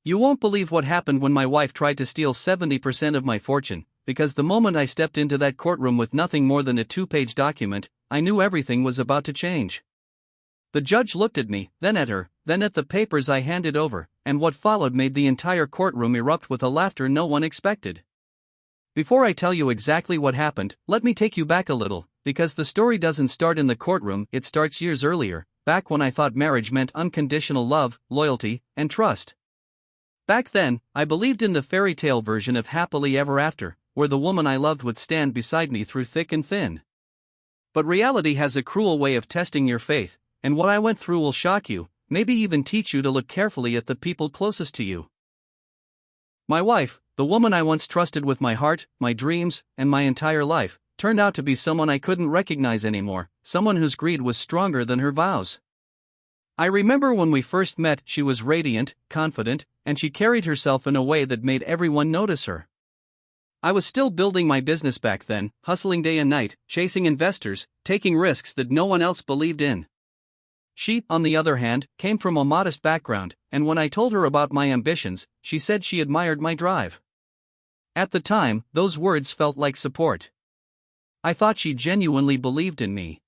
You won't believe what happened when my wife tried to steal 70% of my fortune, because the moment I stepped into that courtroom with nothing more than a 2-page document, I knew everything was about to change. The judge looked at me, then at her, then at the papers I handed over, and what followed made the entire courtroom erupt with a laughter no one expected. Before I tell you exactly what happened, let me take you back a little, because the story doesn't start in the courtroom, it starts years earlier, back when I thought marriage meant unconditional love, loyalty, and trust. Back then, I believed in the fairy tale version of happily ever after, where the woman I loved would stand beside me through thick and thin. But reality has a cruel way of testing your faith, and what I went through will shock you, maybe even teach you to look carefully at the people closest to you. My wife, the woman I once trusted with my heart, my dreams, and my entire life, turned out to be someone I couldn't recognize anymore, someone whose greed was stronger than her vows. I remember when we first met, she was radiant, confident, and she carried herself in a way that made everyone notice her. I was still building my business back then, hustling day and night, chasing investors, taking risks that no one else believed in. She, on the other hand, came from a modest background, and when I told her about my ambitions, she said she admired my drive. At the time, those words felt like support. I thought she genuinely believed in me.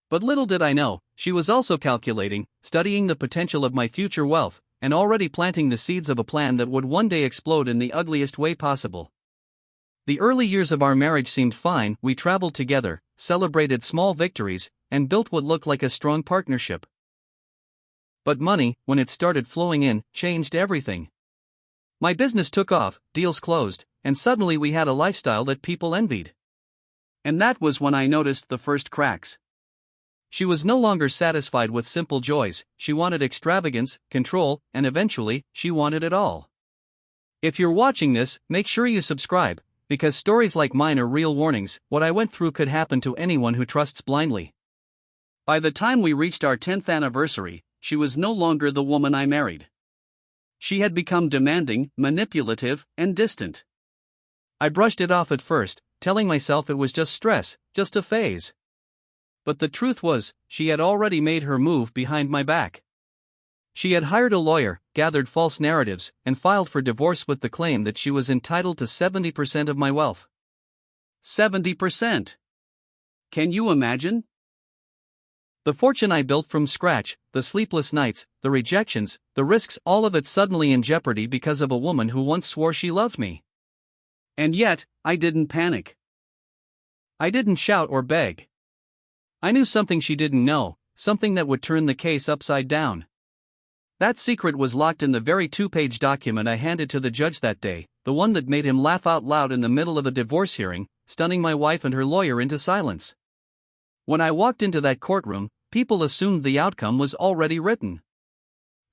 But little did I know, she was also calculating, studying the potential of my future wealth, and already planting the seeds of a plan that would one day explode in the ugliest way possible. The early years of our marriage seemed fine, we traveled together, celebrated small victories, and built what looked like a strong partnership. But money, when it started flowing in, changed everything. My business took off, deals closed, and suddenly we had a lifestyle that people envied. And that was when I noticed the first cracks. She was no longer satisfied with simple joys, she wanted extravagance, control, and eventually, she wanted it all. If you're watching this, make sure you subscribe, because stories like mine are real warnings. What I went through could happen to anyone who trusts blindly. By the time we reached our 10th anniversary, she was no longer the woman I married. She had become demanding, manipulative, and distant. I brushed it off at first, telling myself it was just stress, just a phase. But the truth was, she had already made her move behind my back. She had hired a lawyer, gathered false narratives, and filed for divorce with the claim that she was entitled to 70% of my wealth. 70%! Can you imagine? The fortune I built from scratch, the sleepless nights, the rejections, the risks, all of it suddenly in jeopardy because of a woman who once swore she loved me. And yet, I didn't panic. I didn't shout or beg. I knew something she didn't know, something that would turn the case upside down. That secret was locked in the very 2-page document I handed to the judge that day, the one that made him laugh out loud in the middle of a divorce hearing, stunning my wife and her lawyer into silence. When I walked into that courtroom, people assumed the outcome was already written.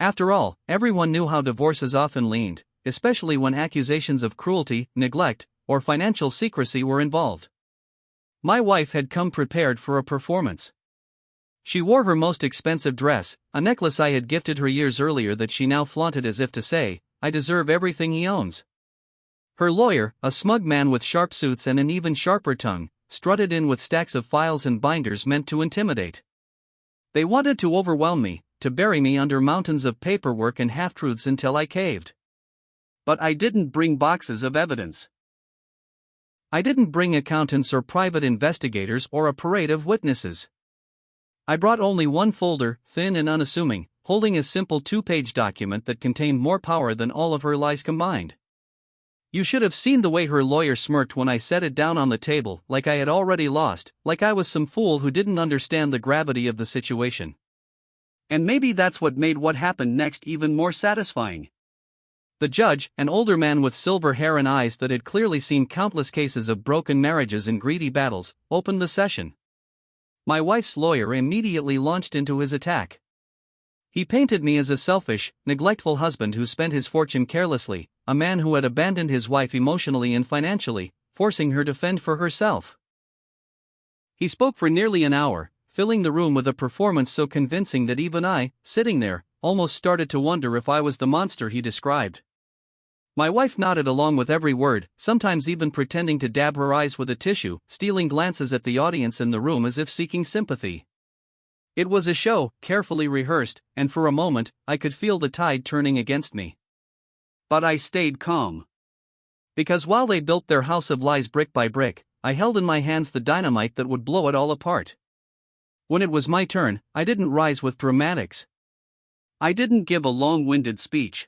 After all, everyone knew how divorces often leaned, especially when accusations of cruelty, neglect, or financial secrecy were involved. My wife had come prepared for a performance. She wore her most expensive dress, a necklace I had gifted her years earlier that she now flaunted as if to say, "I deserve everything he owns." Her lawyer, a smug man with sharp suits and an even sharper tongue, strutted in with stacks of files and binders meant to intimidate. They wanted to overwhelm me, to bury me under mountains of paperwork and half-truths until I caved. But I didn't bring boxes of evidence. I didn't bring accountants or private investigators or a parade of witnesses. I brought only one folder, thin and unassuming, holding a simple 2-page document that contained more power than all of her lies combined. You should have seen the way her lawyer smirked when I set it down on the table, like I had already lost, like I was some fool who didn't understand the gravity of the situation. And maybe that's what made what happened next even more satisfying. The judge, an older man with silver hair and eyes that had clearly seen countless cases of broken marriages and greedy battles, opened the session. My wife's lawyer immediately launched into his attack. He painted me as a selfish, neglectful husband who spent his fortune carelessly, a man who had abandoned his wife emotionally and financially, forcing her to fend for herself. He spoke for nearly an hour, filling the room with a performance so convincing that even I, sitting there, almost started to wonder if I was the monster he described. My wife nodded along with every word, sometimes even pretending to dab her eyes with a tissue, stealing glances at the audience in the room as if seeking sympathy. It was a show, carefully rehearsed, and for a moment, I could feel the tide turning against me. But I stayed calm. Because while they built their house of lies brick by brick, I held in my hands the dynamite that would blow it all apart. When it was my turn, I didn't rise with dramatics. I didn't give a long-winded speech.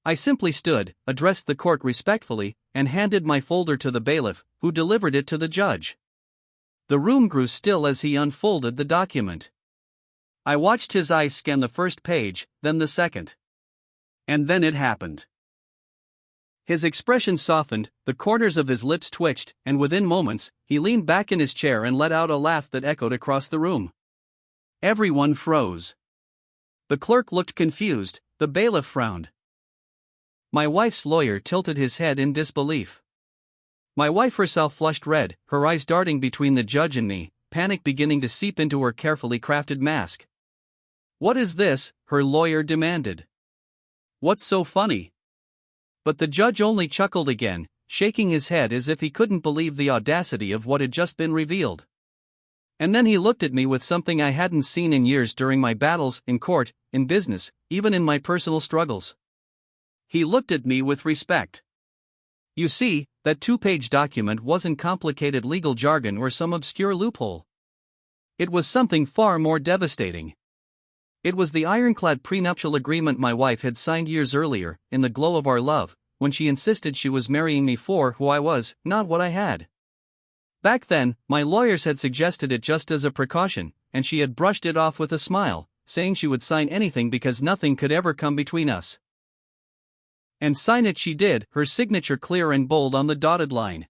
I simply stood, addressed the court respectfully, and handed my folder to the bailiff, who delivered it to the judge. The room grew still as he unfolded the document. I watched his eyes scan the first page, then the second. And then it happened. His expression softened, the corners of his lips twitched, and within moments, he leaned back in his chair and let out a laugh that echoed across the room. Everyone froze. The clerk looked confused, the bailiff frowned. My wife's lawyer tilted his head in disbelief. My wife herself flushed red, her eyes darting between the judge and me, panic beginning to seep into her carefully crafted mask. "What is this?" her lawyer demanded. "What's so funny?" But the judge only chuckled again, shaking his head as if he couldn't believe the audacity of what had just been revealed. And then he looked at me with something I hadn't seen in years during my battles, in court, in business, even in my personal struggles. He looked at me with respect. You see, that 2-page document wasn't complicated legal jargon or some obscure loophole. It was something far more devastating. It was the ironclad prenuptial agreement my wife had signed years earlier, in the glow of our love, when she insisted she was marrying me for who I was, not what I had. Back then, my lawyers had suggested it just as a precaution, and she had brushed it off with a smile, saying she would sign anything because nothing could ever come between us. And sign it she did, her signature clear and bold on the dotted line.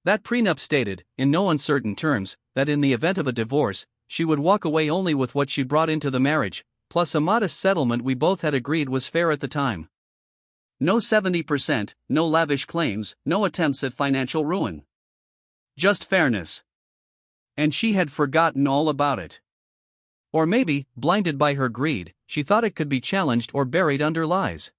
That prenup stated, in no uncertain terms, that in the event of a divorce, she would walk away only with what she brought into the marriage, plus a modest settlement we both had agreed was fair at the time. No 70%, no lavish claims, no attempts at financial ruin. Just fairness. And she had forgotten all about it. Or maybe, blinded by her greed, she thought it could be challenged or buried under lies.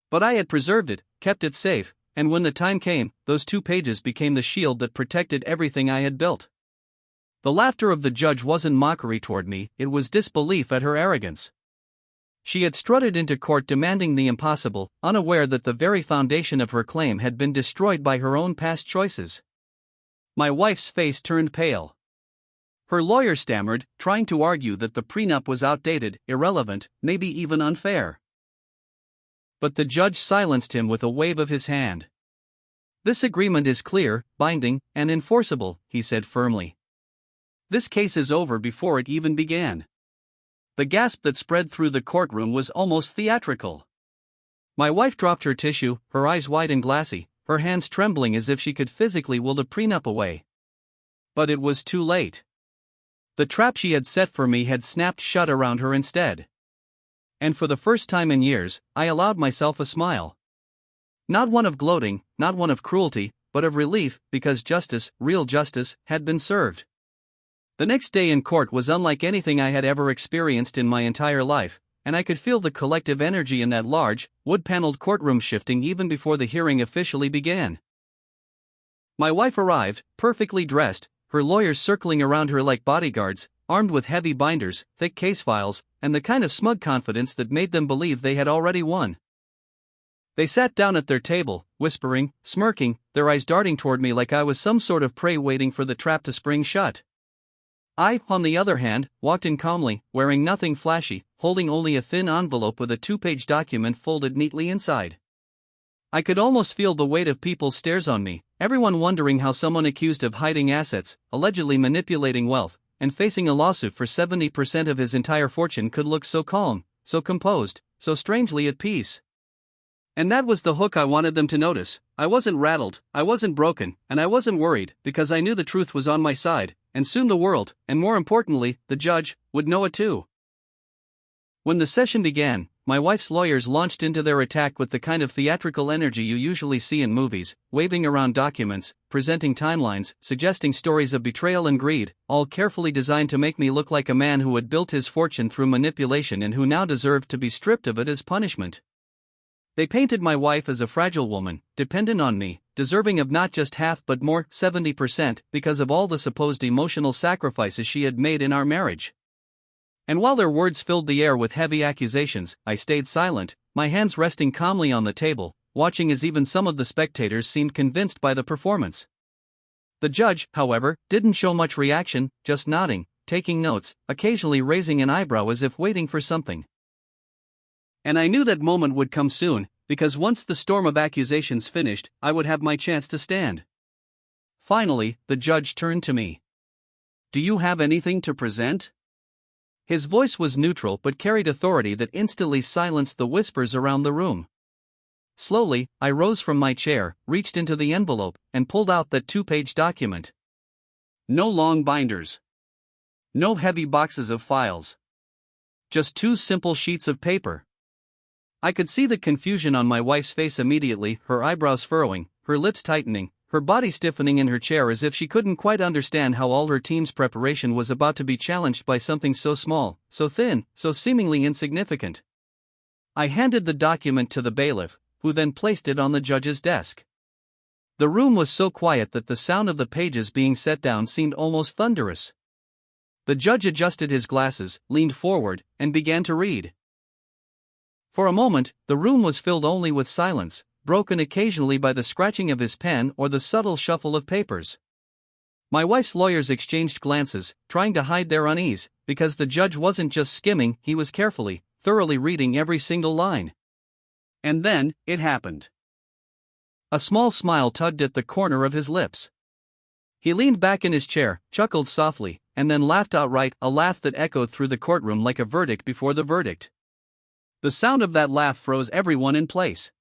But I had preserved it, kept it safe, and when the time came, those 2 pages became the shield that protected everything I had built. The laughter of the judge wasn't mockery toward me, it was disbelief at her arrogance. She had strutted into court demanding the impossible, unaware that the very foundation of her claim had been destroyed by her own past choices. My wife's face turned pale. Her lawyer stammered, trying to argue that the prenup was outdated, irrelevant, maybe even unfair. But the judge silenced him with a wave of his hand. "This agreement is clear, binding, and enforceable," he said firmly. "This case is over before it even began." The gasp that spread through the courtroom was almost theatrical. My wife dropped her tissue, her eyes wide and glassy, her hands trembling as if she could physically will the prenup away. But it was too late. The trap she had set for me had snapped shut around her instead. And for the first time in years, I allowed myself a smile. Not one of gloating, not one of cruelty, but of relief, because justice, real justice, had been served. The next day in court was unlike anything I had ever experienced in my entire life, and I could feel the collective energy in that large, wood-paneled courtroom shifting even before the hearing officially began. My wife arrived, perfectly dressed, her lawyers circling around her like bodyguards, armed with heavy binders, thick case files, and the kind of smug confidence that made them believe they had already won. They sat down at their table, whispering, smirking, their eyes darting toward me like I was some sort of prey waiting for the trap to spring shut. I, on the other hand, walked in calmly, wearing nothing flashy, holding only a thin envelope with a 2-page document folded neatly inside. I could almost feel the weight of people's stares on me, everyone wondering how someone accused of hiding assets, allegedly manipulating wealth, and facing a lawsuit for 70% of his entire fortune could look so calm, so composed, so strangely at peace. And that was the hook I wanted them to notice. I wasn't rattled, I wasn't broken, and I wasn't worried, because I knew the truth was on my side, and soon the world, and more importantly, the judge, would know it too. When the session began, my wife's lawyers launched into their attack with the kind of theatrical energy you usually see in movies, waving around documents, presenting timelines, suggesting stories of betrayal and greed, all carefully designed to make me look like a man who had built his fortune through manipulation and who now deserved to be stripped of it as punishment. They painted my wife as a fragile woman, dependent on me, deserving of not just half but more, 70%, because of all the supposed emotional sacrifices she had made in our marriage. And while their words filled the air with heavy accusations, I stayed silent, my hands resting calmly on the table, watching as even some of the spectators seemed convinced by the performance. The judge, however, didn't show much reaction, just nodding, taking notes, occasionally raising an eyebrow as if waiting for something. And I knew that moment would come soon, because once the storm of accusations finished, I would have my chance to stand. Finally, the judge turned to me. "Do you have anything to present?" His voice was neutral but carried authority that instantly silenced the whispers around the room. Slowly, I rose from my chair, reached into the envelope, and pulled out that 2-page document. No long binders. No heavy boxes of files. Just 2 simple sheets of paper. I could see the confusion on my wife's face immediately, her eyebrows furrowing, her lips tightening, her body stiffening in her chair as if she couldn't quite understand how all her team's preparation was about to be challenged by something so small, so thin, so seemingly insignificant. I handed the document to the bailiff, who then placed it on the judge's desk. The room was so quiet that the sound of the pages being set down seemed almost thunderous. The judge adjusted his glasses, leaned forward, and began to read. For a moment, the room was filled only with silence, broken occasionally by the scratching of his pen or the subtle shuffle of papers. My wife's lawyers exchanged glances, trying to hide their unease, because the judge wasn't just skimming, he was carefully, thoroughly reading every single line. And then, it happened. A small smile tugged at the corner of his lips. He leaned back in his chair, chuckled softly, and then laughed outright, a laugh that echoed through the courtroom like a verdict before the verdict. The sound of that laugh froze everyone in place.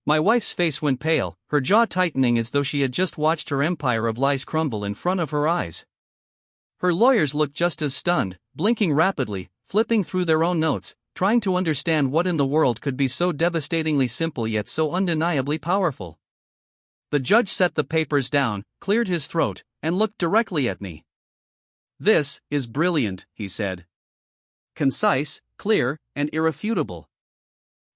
My wife's face went pale, her jaw tightening as though she had just watched her empire of lies crumble in front of her eyes. Her lawyers looked just as stunned, blinking rapidly, flipping through their own notes, trying to understand what in the world could be so devastatingly simple yet so undeniably powerful. The judge set the papers down, cleared his throat, and looked directly at me. "This is brilliant," he said. "Concise, clear, and irrefutable."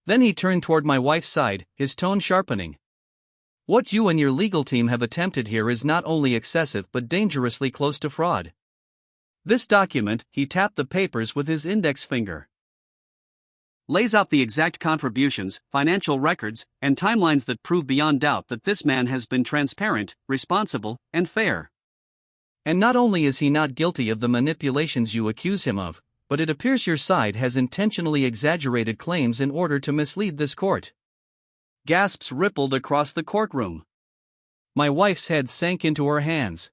Then he turned toward my wife's side, his tone sharpening. "What you and your legal team have attempted here is not only excessive but dangerously close to fraud. This document," he tapped the papers with his index finger, "lays out the exact contributions, financial records, and timelines that prove beyond doubt that this man has been transparent, responsible, and fair. And not only is he not guilty of the manipulations you accuse him of, but it appears your side has intentionally exaggerated claims in order to mislead this court." Gasps rippled across the courtroom. My wife's head sank into her hands.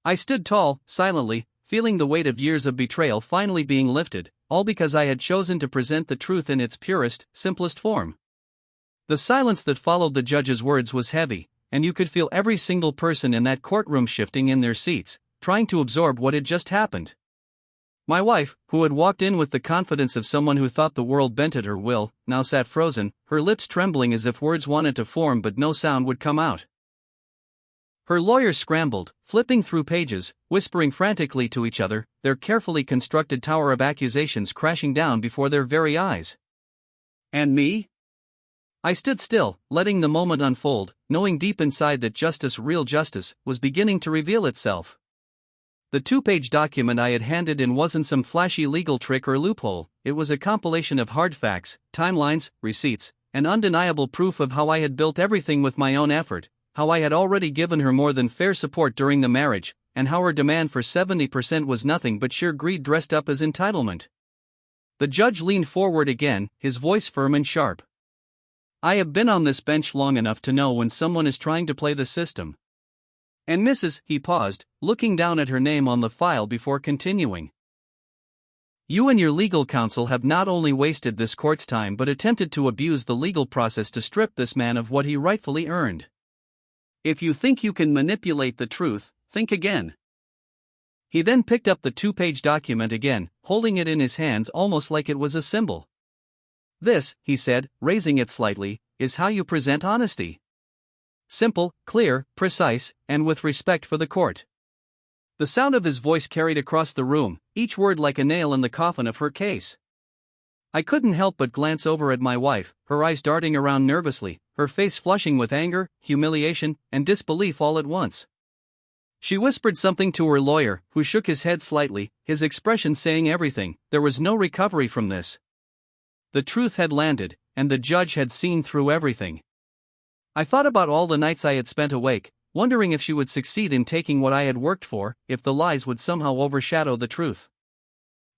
I stood tall, silently, feeling the weight of years of betrayal finally being lifted, all because I had chosen to present the truth in its purest, simplest form. The silence that followed the judge's words was heavy, and you could feel every single person in that courtroom shifting in their seats, trying to absorb what had just happened. My wife, who had walked in with the confidence of someone who thought the world bent at her will, now sat frozen, her lips trembling as if words wanted to form but no sound would come out. Her lawyers scrambled, flipping through pages, whispering frantically to each other, their carefully constructed tower of accusations crashing down before their very eyes. And me? I stood still, letting the moment unfold, knowing deep inside that justice, real justice, was beginning to reveal itself. The 2-page document I had handed in wasn't some flashy legal trick or loophole, it was a compilation of hard facts, timelines, receipts, and undeniable proof of how I had built everything with my own effort, how I had already given her more than fair support during the marriage, and how her demand for 70% was nothing but sheer greed dressed up as entitlement. The judge leaned forward again, his voice firm and sharp. "I have been on this bench long enough to know when someone is trying to play the system. And Mrs. He paused, looking down at her name on the file before continuing. "You and your legal counsel have not only wasted this court's time but attempted to abuse the legal process to strip this man of what he rightfully earned. If you think you can manipulate the truth, think again." He then picked up the 2-page document again, holding it in his hands almost like it was a symbol. "This," he said, raising it slightly, "is how you present honesty. Simple, clear, precise, and with respect for the court." The sound of his voice carried across the room, each word like a nail in the coffin of her case. I couldn't help but glance over at my wife, her eyes darting around nervously, her face flushing with anger, humiliation, and disbelief all at once. She whispered something to her lawyer, who shook his head slightly, his expression saying everything, there was no recovery from this. the truth had landed, and the judge had seen through everything. I thought about all the nights I had spent awake, wondering if she would succeed in taking what I had worked for, if the lies would somehow overshadow the truth.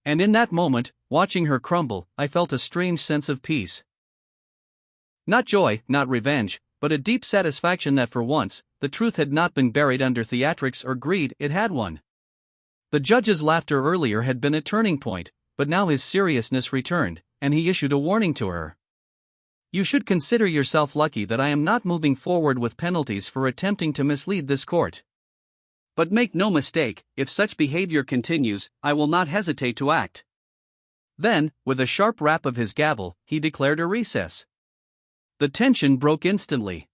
And in that moment, watching her crumble, I felt a strange sense of peace. Not joy, not revenge, but a deep satisfaction that for once, the truth had not been buried under theatrics or greed, it had won. The judge's laughter earlier had been a turning point, but now his seriousness returned, and he issued a warning to her. You should consider yourself lucky that I am not moving forward with penalties for attempting to mislead this court. But make no mistake, if such behavior continues, I will not hesitate to act. Then, with a sharp rap of his gavel, he declared a recess. The tension broke instantly.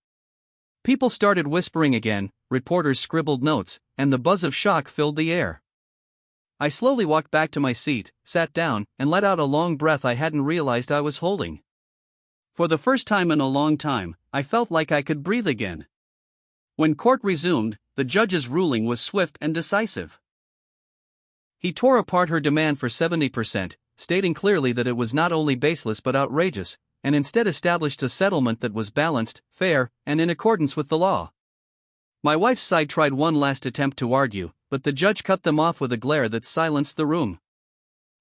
People started whispering again, reporters scribbled notes, and the buzz of shock filled the air. I slowly walked back to my seat, sat down, and let out a long breath I hadn't realized I was holding. For the first time in a long time, I felt like I could breathe again. When court resumed, the judge's ruling was swift and decisive. He tore apart her demand for 70%, stating clearly that it was not only baseless but outrageous, and instead established a settlement that was balanced, fair, and in accordance with the law. My wife's side tried one last attempt to argue, but the judge cut them off with a glare that silenced the room.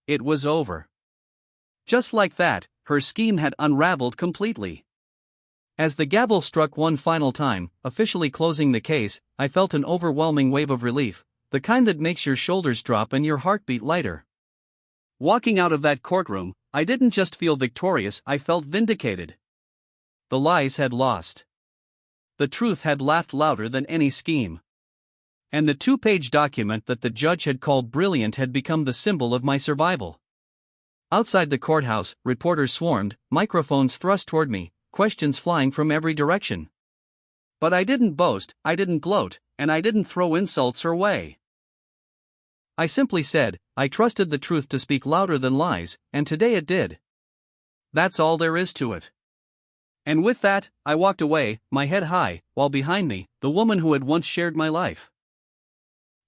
It was over. Just like that, her scheme had unraveled completely. As the gavel struck one final time, officially closing the case, I felt an overwhelming wave of relief, the kind that makes your shoulders drop and your heart beat lighter. Walking out of that courtroom, I didn't just feel victorious, I felt vindicated. The lies had lost. The truth had laughed louder than any scheme. And the 2-page document that the judge had called brilliant had become the symbol of my survival. Outside the courthouse, reporters swarmed, microphones thrust toward me, questions flying from every direction. But I didn't boast, I didn't gloat, and I didn't throw insults her way. I simply said, I trusted the truth to speak louder than lies, and today it did. That's all there is to it. And with that, I walked away, my head high, while behind me, the woman who had once shared my life,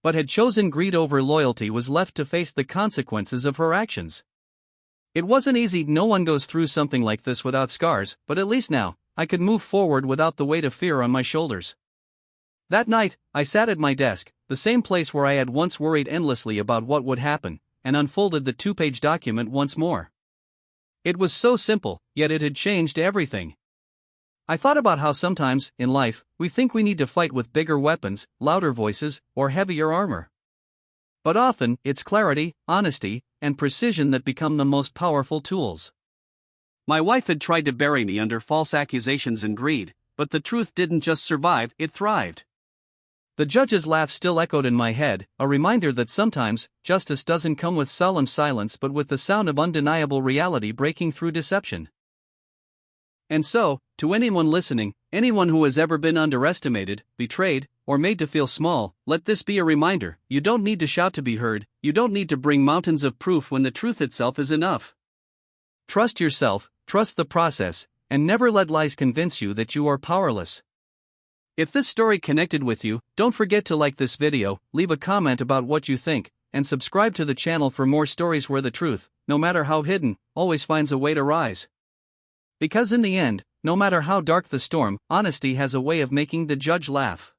but had chosen greed over loyalty, was left to face the consequences of her actions. It wasn't easy, no one goes through something like this without scars, but at least now, I could move forward without the weight of fear on my shoulders. That night, I sat at my desk, the same place where I had once worried endlessly about what would happen, and unfolded the 2-page document once more. It was so simple, yet it had changed everything. I thought about how sometimes, in life, we think we need to fight with bigger weapons, louder voices, or heavier armor. But often, it's clarity, honesty, and precision that become the most powerful tools. My wife had tried to bury me under false accusations and greed, but the truth didn't just survive, it thrived. The judge's laugh still echoed in my head, a reminder that sometimes, justice doesn't come with solemn silence but with the sound of undeniable reality breaking through deception. And so, to anyone listening, anyone who has ever been underestimated, betrayed, or made to feel small, let this be a reminder: you don't need to shout to be heard, you don't need to bring mountains of proof when the truth itself is enough. Trust yourself, trust the process, and never let lies convince you that you are powerless. If this story connected with you, don't forget to like this video, leave a comment about what you think, and subscribe to the channel for more stories where the truth, no matter how hidden, always finds a way to rise. Because in the end, no matter how dark the storm, honesty has a way of making the judge laugh.